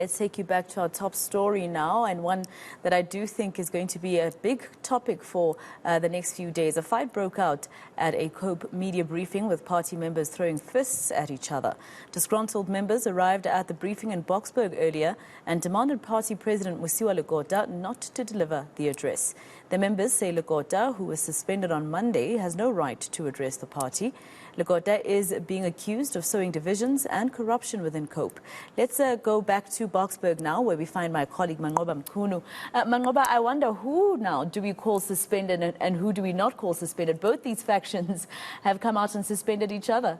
Let's take you back to our top story now, and one that I do think is going to be a big topic for the next few days. A fight broke out at a COPE media briefing with party members throwing fists at each other. Disgruntled members arrived at the briefing in Boksburg earlier and demanded party president Mosiuoa Lekota not to deliver the address. The members say Lekota, who was suspended on Monday, has no right to address the party. Lekota is being accused of sowing divisions and corruption within COPE. Let's go back to Boksburg now, where we find my colleague Manqoba Mchunu. Manqoba, I wonder who now do we call suspended and who do we not call suspended? Both these factions have come out and suspended each other.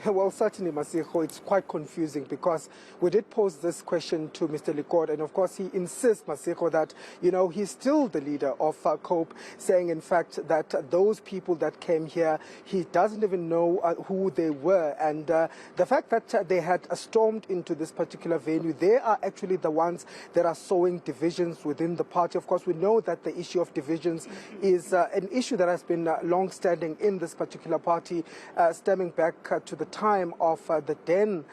Well, certainly, Masiho, it's quite confusing because we did pose this question to Mr. Lekota, and of course he insists, Masiho, that, he's still the leader of COPE, saying, in fact, that those people that came here, he doesn't even know who they were. And the fact that they had stormed into this particular venue, they are actually the ones that are sowing divisions within the party. Of course, we know that the issue of divisions is an issue that has been long-standing in this particular party, stemming back to the time of the then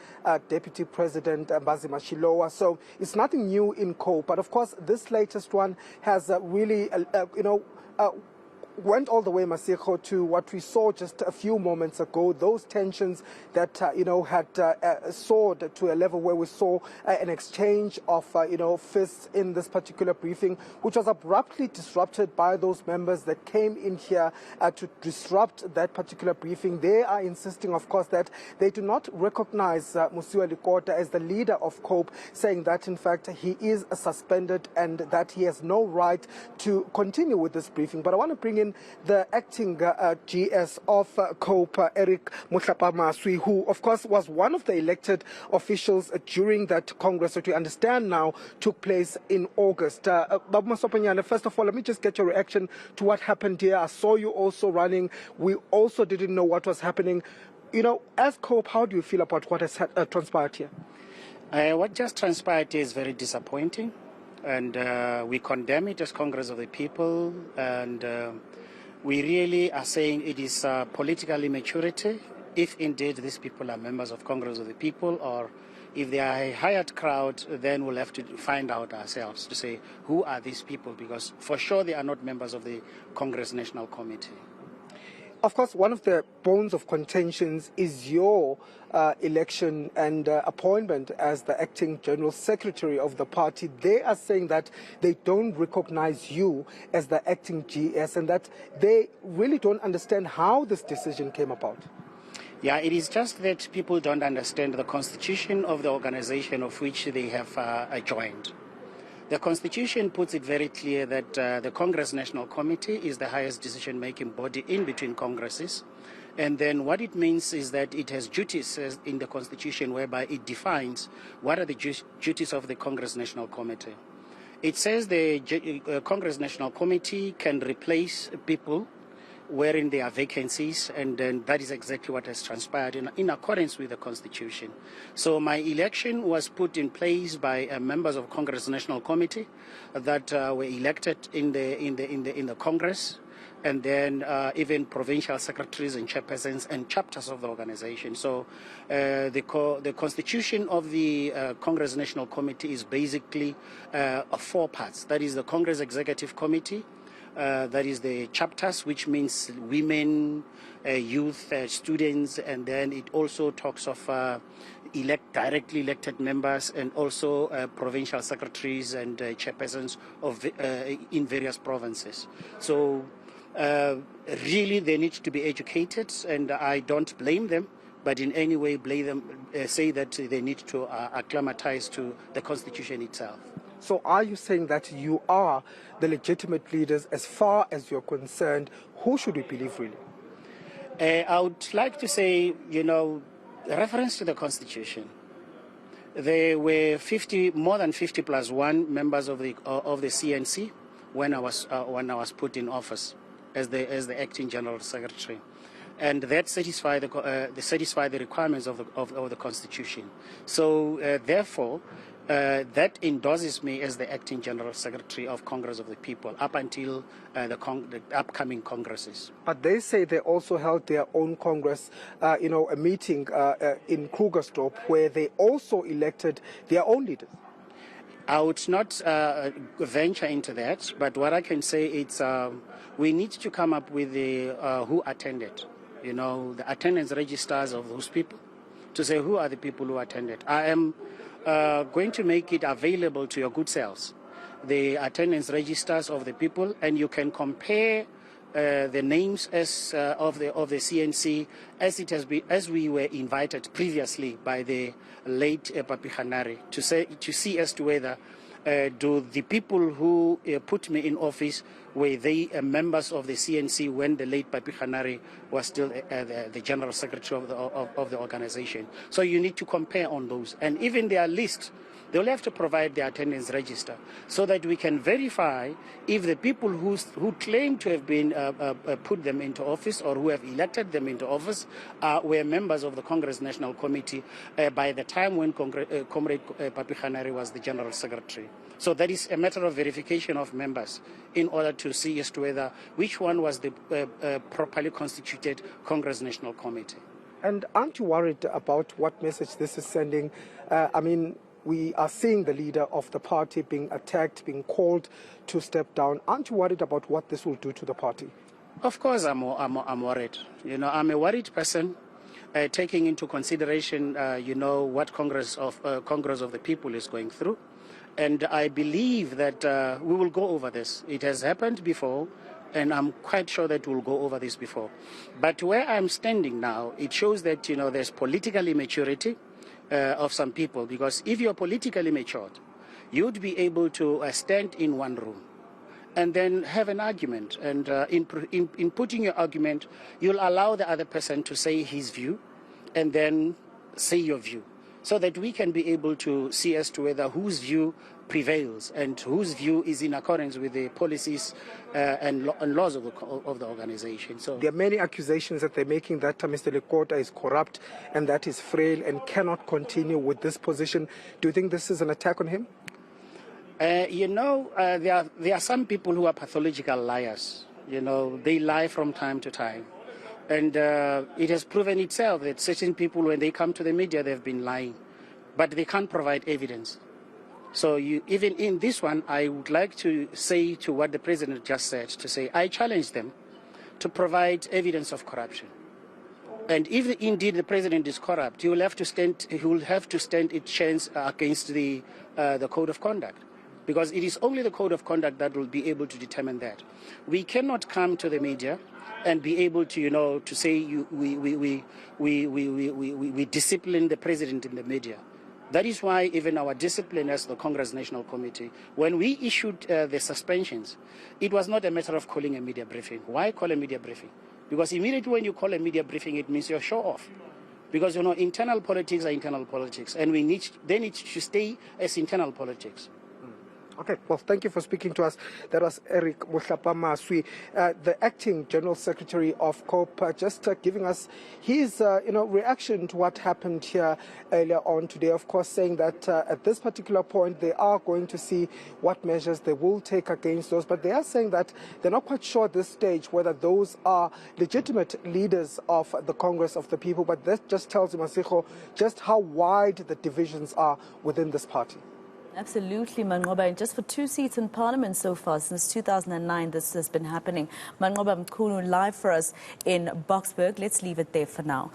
Deputy President Mosiuoa. So it's nothing new in COPE, but of course this latest one has really, went all the way, Masiho, to what we saw just a few moments ago, those tensions that, had soared to a level where we saw an exchange of, fists in this particular briefing, which was abruptly disrupted by those members that came in here to disrupt that particular briefing. They are insisting, of course, that they do not recognize Mosiuoa Lekota as the leader of COPE, saying that, in fact, he is suspended and that he has no right to continue with this briefing. But I want to bring in the acting GS of COPE, Eric Motlapa-Maswi, who of course was one of the elected officials during that Congress that we understand now took place in August. Babu Masopanyana, first of all, let me just get your reaction to what happened here. I saw you also running. We also didn't know what was happening. As COPE, how do you feel about what has transpired here? What just transpired is very disappointing, and we condemn it as Congress of the People, and we really are saying it is political immaturity, if indeed these people are members of Congress of the People, or if they are a hired crowd, then we'll have to find out ourselves to say who are these people, because for sure they are not members of the Congress National Committee. Of course, one of the bones of contentions is your election and appointment as the acting general secretary of the party. They are saying that they don't recognize you as the acting GS and that they really don't understand how this decision came about. Yeah, it is just that people don't understand the constitution of the organization of which they have joined. The Constitution puts it very clear that the Congress National Committee is the highest decision-making body in between Congresses. And then what it means is that it has duties in the Constitution whereby it defines what are the duties of the Congress National Committee. It says the Congress National Committee can replace people wherein there are vacancies, and then that is exactly what has transpired in accordance with the Constitution. So my election was put in place by members of Congress National Committee that were elected in the Congress, and then even provincial secretaries and chairpersons and chapters of the organization. So the constitution of the Congress National Committee is basically 4 parts. That is the Congress Executive Committee, that is the chapters, which means women, youth, students, and then it also talks of directly elected members and also provincial secretaries and chairpersons in various provinces. So really they need to be educated, and I don't blame them, but in any way say that they need to acclimatize to the Constitution itself. So are you saying that you are the legitimate leaders as far as you're concerned? Who should we believe really? I would like to say, reference to the Constitution. There were more than 50 plus 1 members of the CNC when I was put in office as the acting general secretary. and that satisfy the requirements of the Constitution. So therefore, that endorses me as the acting General Secretary of Congress of the People up until the upcoming Congresses. But they say they also held their own Congress, a meeting in Krugersdorp where they also elected their own leaders. I would not venture into that, but what I can say is we need to come up with the who attended, the attendance registers of those people, to say who are the people who attended. I am going to make it available to your good selves, the attendance registers of the people, and you can compare the names of the CNC as we were invited previously by the late Papi Hanare to see as to whether do the people who put me in office, were they members of the CNC when the late Papi Hanare was still the General Secretary of the organization. So you need to compare on those. And even their list, they'll have to provide their attendance register so that we can verify if the people who claim to have been put them into office or who have elected them into office were members of the Congress National Committee by the time when Comrade Papi Hanare was the General Secretary. So that is a matter of verification of members in order to see as to whether which one was the properly constituted Congress National Committee. And aren't you worried about what message this is sending? We are seeing the leader of the party being attacked, being called to step down. Aren't you worried about what this will do to the party? Of course, I'm worried. I'm a worried person, taking into consideration, what Congress of the People is going through. And I believe that we will go over this. It has happened before, and I'm quite sure that we'll go over this before. But where I'm standing now, it shows that, there's political immaturity of some people, because if you're politically matured, you'd be able to stand in one room and then have an argument. And in putting your argument, you'll allow the other person to say his view and then say your view, so that we can be able to see as to whether whose view prevails and whose view is in accordance with the policies and laws of the organization. So there are many accusations that they're making that Mr. Lekota is corrupt and that he's frail and cannot continue with this position. Do you think this is an attack on him? There are some people who are pathological liars. They lie from time to time. And it has proven itself that certain people, when they come to the media, they've been lying. But they can't provide evidence. So even in this one, I would like to say to what the President just said, to say, I challenge them to provide evidence of corruption. And if indeed the President is corrupt, he will have to stand a chance against the Code of Conduct. Because it is only the Code of Conduct that will be able to determine that. We cannot come to the media and be able to, to say we discipline the President in the media. That is why even our discipline as the Congress National Committee, when we issued the suspensions, it was not a matter of calling a media briefing. Why call a media briefing? Because immediately when you call a media briefing, it means you're show off. Because, internal politics are internal politics, and they need to stay as internal politics. Okay, well, thank you for speaking to us. That was Eric Mosiuoa Lekota, the acting General Secretary of COPE, just giving us his, reaction to what happened here earlier on today. Of course, saying that at this particular point, they are going to see what measures they will take against those. But they are saying that they're not quite sure at this stage whether those are legitimate leaders of the Congress of the People. But that just tells you, Masigo, just how wide the divisions are within this party. Absolutely, Manqoba. And just for 2 seats in Parliament so far, since 2009, this has been happening. Manqoba Mchunu live for us in Boksburg. Let's leave it there for now.